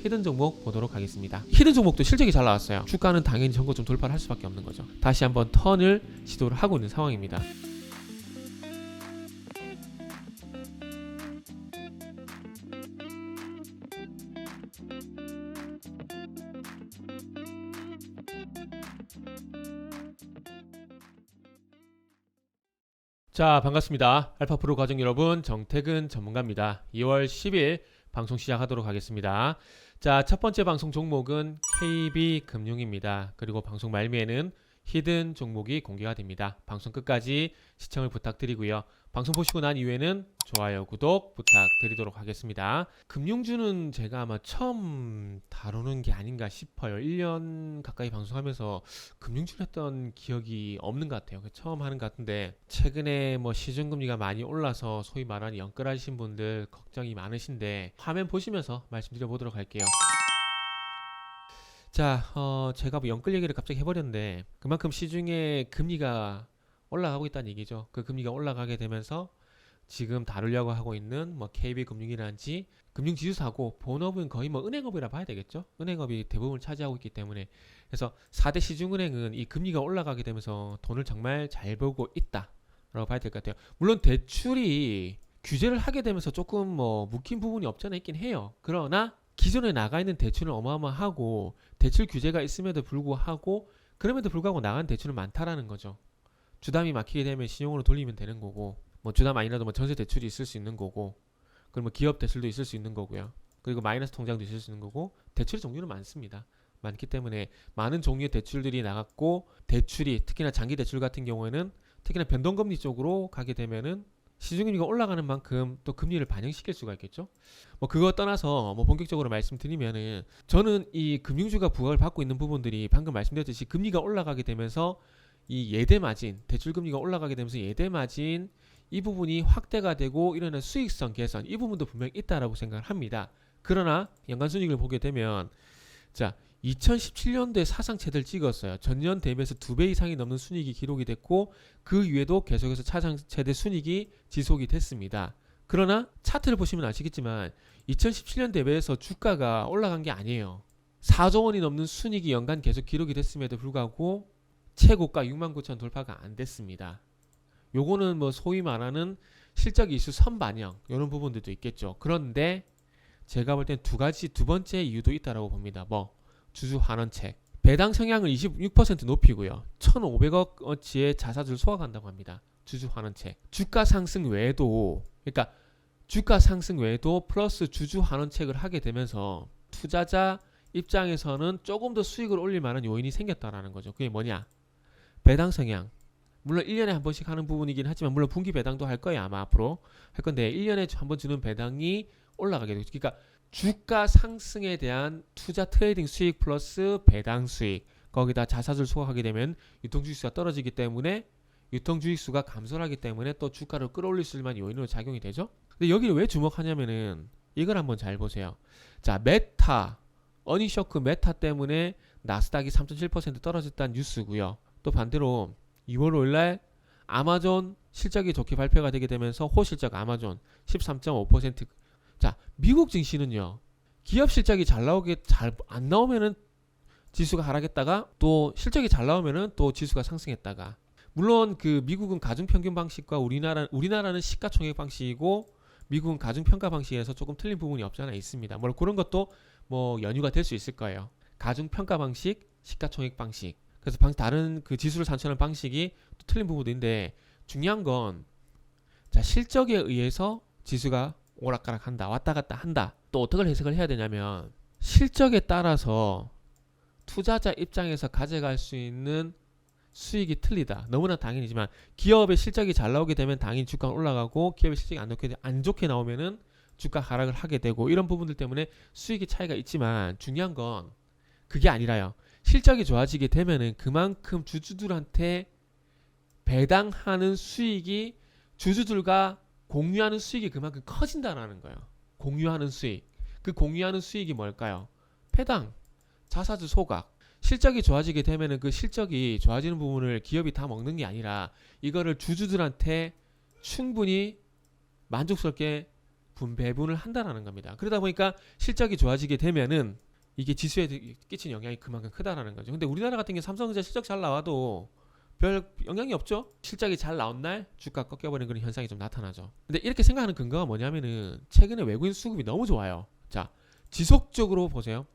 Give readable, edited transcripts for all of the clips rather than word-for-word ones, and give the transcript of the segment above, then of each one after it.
히든 종목 보도록 하겠습니다. 히든 종목도 실적이 잘 나왔어요. 주가는 당연히 전고점 돌파를 할 수밖에 없는 거죠. 다시 한번 턴을 시도를 하고 있는 상황입니다. 자, 반갑습니다. 알파프로 가족 여러분, 정태근 전문가입니다. 2월 10일 방송 시작하도록 하겠습니다. 자, 첫 번째 방송 종목은 KB금융입니다. 그리고 방송 말미에는 히든 종목이 공개가 됩니다. 방송 끝까지 시청을 부탁드리고요. 방송 보시고 난 이후에는 좋아요, 구독 부탁드리도록 하겠습니다. 금융주는 제가 아마 처음 다루는 게 아닌가 싶어요. 1년 가까이 방송하면서 금융주를 했던 기억이 없는 것 같아요. 처음 하는 것 같은데, 최근에 뭐 시중금리가 많이 올라서 소위 말하는 영끌하신 분들 걱정이 많으신데, 화면 보시면서 말씀드려 보도록 할게요. 자, 제가 뭐 영끌 얘기를 갑자기 해버렸는데, 그만큼 시중에 금리가 올라가고 있다는 얘기죠. 그 금리가 올라가게 되면서 지금 다루려고 하고 있는 뭐 KB금융이라든지 금융지주사고, 본업은 거의 뭐 은행업이라 봐야 되겠죠. 은행업이 대부분 차지하고 있기 때문에. 그래서 4대 시중은행은 이 금리가 올라가게 되면서 돈을 정말 잘 벌고 있다라고 봐야 될 것 같아요. 물론 대출이 규제를 하게 되면서 조금 뭐 묶인 부분이 없잖아 있긴 해요. 그러나 기존에 나가 있는 대출은 어마어마하고, 대출 규제가 있음에도 불구하고, 그럼에도 불구하고 나간 대출은 많다라는 거죠. 주담이 막히게 되면 신용으로 돌리면 되는 거고, 뭐 주담 아니라도 뭐 전세 대출이 있을 수 있는 거고, 그리고 뭐 기업 대출도 있을 수 있는 거고요. 그리고 마이너스 통장도 있을 수 있는 거고, 대출의 종류는 많습니다. 많기 때문에 많은 종류의 대출들이 나갔고, 대출이 특히나 장기 대출 같은 경우에는 특히나 변동금리 쪽으로 가게 되면은 시중금리가 올라가는 만큼 또 금리를 반영시킬 수가 있겠죠. 뭐 그거 떠나서 뭐 본격적으로 말씀드리면은, 저는 이 금융주가 부각을 받고 있는 부분들이 방금 말씀드렸듯이 금리가 올라가게 되면서 이 예대 마진, 대출 금리가 올라가게 되면서 예대 마진 이 부분이 확대가 되고 이러는 수익성 개선, 이 부분도 분명히 있다라고 생각을 합니다. 그러나 연간 순이익을 보게 되면, 자, 2017년도에 사상 최대를 찍었어요. 전년 대비해서 2배 이상이 넘는 순이익이 기록이 됐고, 그 이후에도 계속해서 사상 최대 순이익이 지속이 됐습니다. 그러나 차트를 보시면 아시겠지만 2017년 대비해서 주가가 올라간 게 아니에요. 4조 원이 넘는 순이익이 연간 계속 기록이 됐음에도 불구하고 최고가 69,000 돌파가 안 됐습니다. 요거는 뭐 소위 말하는 실적 이슈 선반영, 이런 부분들도 있겠죠. 그런데 제가 볼 땐 두 번째 이유도 있다라고 봅니다. 뭐 주주 환원책, 배당 성향을 26% 높이고요. 1,500억 어치의 자사주를 소각한다고 합니다. 주주 환원책. 주가 상승 외에도, 그러니까 주가 상승 외에도 플러스 주주 환원책을 하게 되면서 투자자 입장에서는 조금 더 수익을 올릴 만한 요인이 생겼다라는 거죠. 그게 뭐냐? 배당 성향. 물론 1년에 한 번씩 하는 부분이긴 하지만, 물론 분기 배당도 할 거예요. 아마 앞으로 할 건데, 1년에 한 번 주는 배당이 올라가게 되죠. 그러니까 주가 상승에 대한 투자 트레이딩 수익 플러스 배당 수익, 거기다 자사주를 소각하게 되면 유통주식수가 떨어지기 때문에 유통주식수가 감소를 하기 때문에 또 주가를 끌어올릴 수 있는 만한 요인으로 작용이 되죠. 근데 여기를 왜 주목하냐면은, 이걸 한번 잘 보세요. 자, 메타, 어닝쇼크 메타 때문에 나스닥이 3.7% 떨어졌다는 뉴스고요. 또 반대로 2월 5일날 아마존 실적이 좋게 발표가 되게 되면서 호실적 아마존 13.5%. 자, 미국 증시는요, 기업 실적이 잘 안 나오면은 지수가 하락했다가, 또 실적이 잘 나오면은 또 지수가 상승했다가. 물론 그 미국은 가중평균 방식과 우리나라는 시가총액 방식이고, 미국은 가중평가 방식에서 조금 틀린 부분이 없지 않아 있습니다. 뭐 그런 것도 뭐 연유가 될 수 있을 거예요. 가중평가 방식, 시가총액 방식. 그래서 다른 그 지수를 산출하는 방식이 또 틀린 부분인데, 중요한 건, 자, 실적에 의해서 지수가 오락가락한다, 왔다 갔다 한다. 또 어떻게 해석을 해야 되냐면, 실적에 따라서 투자자 입장에서 가져갈 수 있는 수익이 틀리다. 너무나 당연이지만, 기업의 실적이 잘 나오게 되면 당연히 주가가 올라가고, 기업의 실적이 안 좋게 나오면은 주가 하락을 하게 되고, 이런 부분들 때문에 수익의 차이가 있지만, 중요한 건 그게 아니라요. 실적이 좋아지게 되면은 그만큼 주주들한테 배당하는 수익이, 주주들과 공유하는 수익이 그만큼 커진다라는 거예요. 공유하는 수익. 그 공유하는 수익이 뭘까요? 배당, 자사주 소각. 실적이 좋아지게 되면은 그 실적이 좋아지는 부분을 기업이 다 먹는 게 아니라, 이거를 주주들한테 충분히 만족스럽게 배분을 한다라는 겁니다. 그러다 보니까 실적이 좋아지게 되면은 이게 지수에 끼친 영향이 그만큼 크다라는 거죠. 근데 우리나라 같은 경우 삼성전자 실적 잘 나와도 별 영향이 없죠. 실적이 잘 나온 날 주가 꺾여버리는 그런 현상이 좀 나타나죠. 근데 이렇게 생각하는 근거가 뭐냐면은 최근에 외국인 수급이 너무 좋아요. 자, 지속적으로 보세요.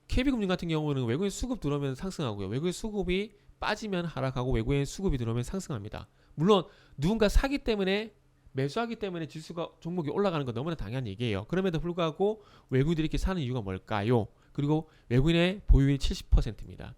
KB금융 같은 경우는 외국인 수급 들어오면 상승하고요. 외국인 수급이 빠지면 하락하고 외국인 수급이 들어오면 상승합니다. 물론 누군가 사기 때문에 매수하기 때문에 지수가 종목이 올라가는 건 너무나 당연한 얘기예요. 그럼에도 불구하고 외국인들이 이렇게 사는 이유가 뭘까요? 그리고 외국인의 보유율이 70%입니다.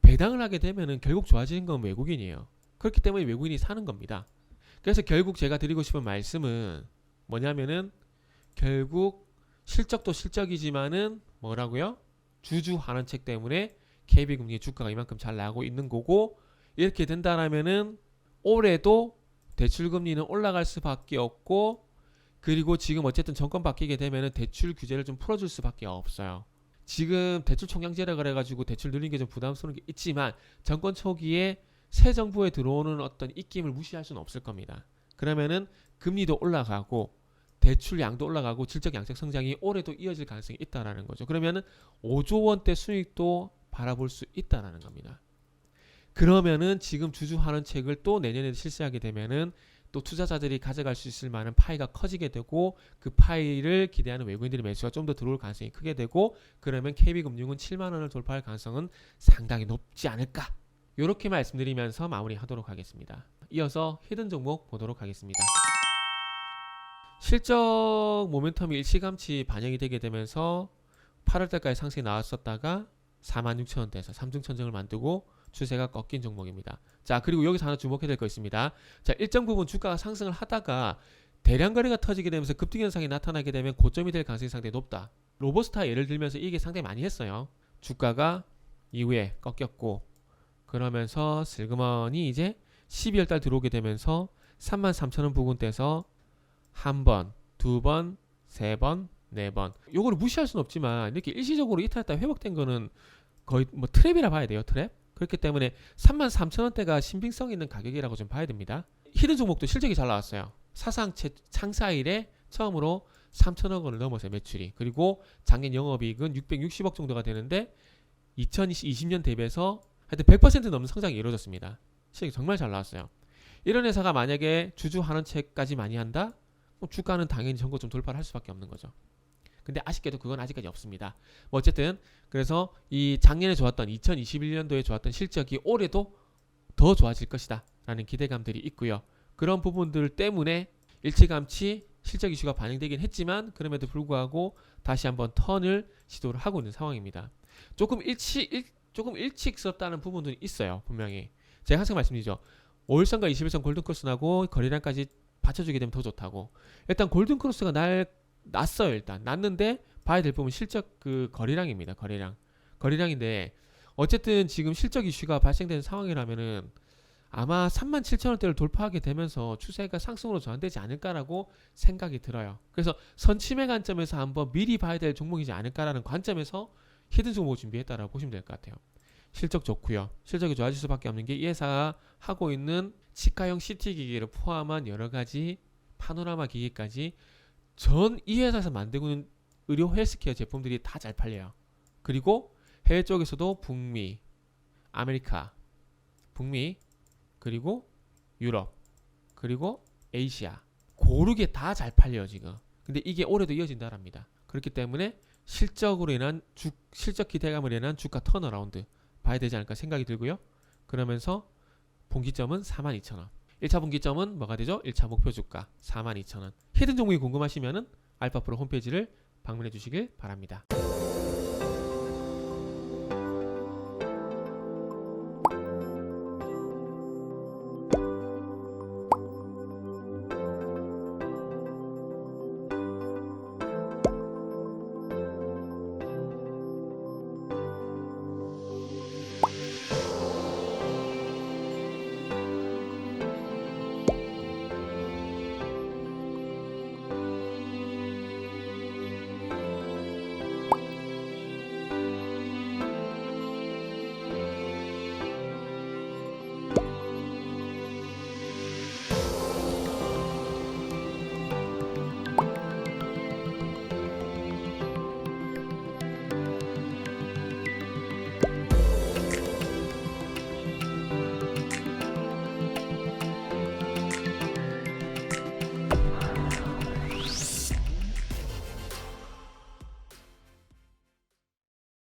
배당을 하게 되면은 결국 좋아지는 건 외국인이에요. 그렇기 때문에 외국인이 사는 겁니다. 그래서 결국 제가 드리고 싶은 말씀은 뭐냐면은 결국 실적도 실적이지만은 뭐라고요? 주주 환원책 때문에 KB금융의 주가가 이만큼 잘 나가고 있는 거고, 이렇게 된다라면은 올해도 대출금리는 올라갈 수밖에 없고, 그리고 지금 어쨌든 정권 바뀌게 되면은 대출 규제를 좀 풀어줄 수밖에 없어요. 지금 대출 총량제라 그래가지고 대출 늘리는 게 좀 부담스러운 게 있지만 정권 초기에 새 정부에 들어오는 어떤 입김을 무시할 수는 없을 겁니다. 그러면은 금리도 올라가고 대출 양도 올라가고 질적 양적 성장이 올해도 이어질 가능성이 있다라는 거죠. 그러면은 5조 원대 수익도 바라볼 수 있다라는 겁니다. 그러면은 지금 주주 환원책을 또 내년에 실시하게 되면은 또 투자자들이 가져갈 수 있을 만한 파이가 커지게 되고, 그 파이를 기대하는 외국인들의 매수가 좀 더 들어올 가능성이 크게 되고, 그러면 KB금융은 7만 원을 돌파할 가능성은 상당히 높지 않을까. 이렇게 말씀드리면서 마무리하도록 하겠습니다. 이어서 히든 종목 보도록 하겠습니다. 실적 모멘텀이 일찌감치 반영이 되게 되면서 8월달까지 상승이 나왔었다가 46,000원대에서 삼중천정을 만들고 추세가 꺾인 종목입니다. 자, 그리고 여기서 하나 주목해야 될 거 있습니다. 자, 일정 부분 주가가 상승을 하다가 대량 거래가 터지게 되면서 급등 현상이 나타나게 되면 고점이 될 가능성이 상당히 높다. 로버스타 예를 들면서 이게 상당히 많이 했어요. 주가가 이후에 꺾였고, 그러면서 슬그머니 이제 12월 달 들어오게 되면서 33,000원 부근대에서 한 번, 두 번, 세 번, 네 번. 요거를 무시할 수는 없지만 이렇게 일시적으로 이탈했다 회복된 거는 거의 뭐 트랩이라 봐야 돼요. 트랩. 그렇기 때문에 33,000원대가 신빙성 있는 가격이라고 좀 봐야 됩니다. 히든 종목도 실적이 잘 나왔어요. 사상 창사 이래 처음으로 3,000억 원을 넘어서요, 매출이. 그리고 작년 영업이익은 660억 정도가 되는데 2020년 대비해서 하여튼 100% 넘는 성장이 이루어졌습니다. 실적이 정말 잘 나왔어요. 이런 회사가 만약에 주주 환원책까지 많이 한다? 그럼 주가는 당연히 전고점 돌파를 할 수밖에 없는 거죠. 근데 아쉽게도 그건 아직까지 없습니다. 뭐 어쨌든 그래서 이 작년에 좋았던 2021년도에 좋았던 실적이 올해도 더 좋아질 것이다 라는 기대감들이 있고요. 그런 부분들 때문에 일찌감치 실적 이슈가 반영되긴 했지만 그럼에도 불구하고 다시 한번 턴을 시도를 하고 있는 상황입니다. 조금 일찍스럽다는 부분도 있어요. 분명히 제가 항상 말씀드리죠. 5일선과 21선 골든크로스나고 거래량까지 받쳐주게 되면 더 좋다고. 일단 골든크로스가 났어요. 일단 났는데 봐야 될 부분 실적 그 거래량입니다. 거래량인데 어쨌든 지금 실적 이슈가 발생되는 상황이라면은 아마 37,000원대를 돌파하게 되면서 추세가 상승으로 전환되지 않을까라고 생각이 들어요. 그래서 선침의 관점에서 한번 미리 봐야 될 종목이지 않을까라는 관점에서 히든 종목을 준비했다라고 보시면 될 것 같아요. 실적 좋고요. 실적이 좋아질 수밖에 없는 게 이 회사가 하고 있는 치과형 CT 기기를 포함한 여러 가지 파노라마 기기까지 전 이 회사에서 만들고 있는 의료 헬스케어 제품들이 다 잘 팔려요. 그리고 해외 쪽에서도 북미, 아메리카, 북미, 그리고 유럽, 그리고 아시아 고르게 다 잘 팔려요 지금. 근데 이게 올해도 이어진다랍니다. 그렇기 때문에 실적으로 인한 실적 기대감으로 인한 주가 턴어라운드 봐야 되지 않을까 생각이 들고요. 그러면서 분기점은 42,000원. 1차 분기점은 뭐가 되죠? 1차 목표 주가 42,000원. 히든 종목이 궁금하시면은 알파프로 홈페이지를 방문해 주시길 바랍니다.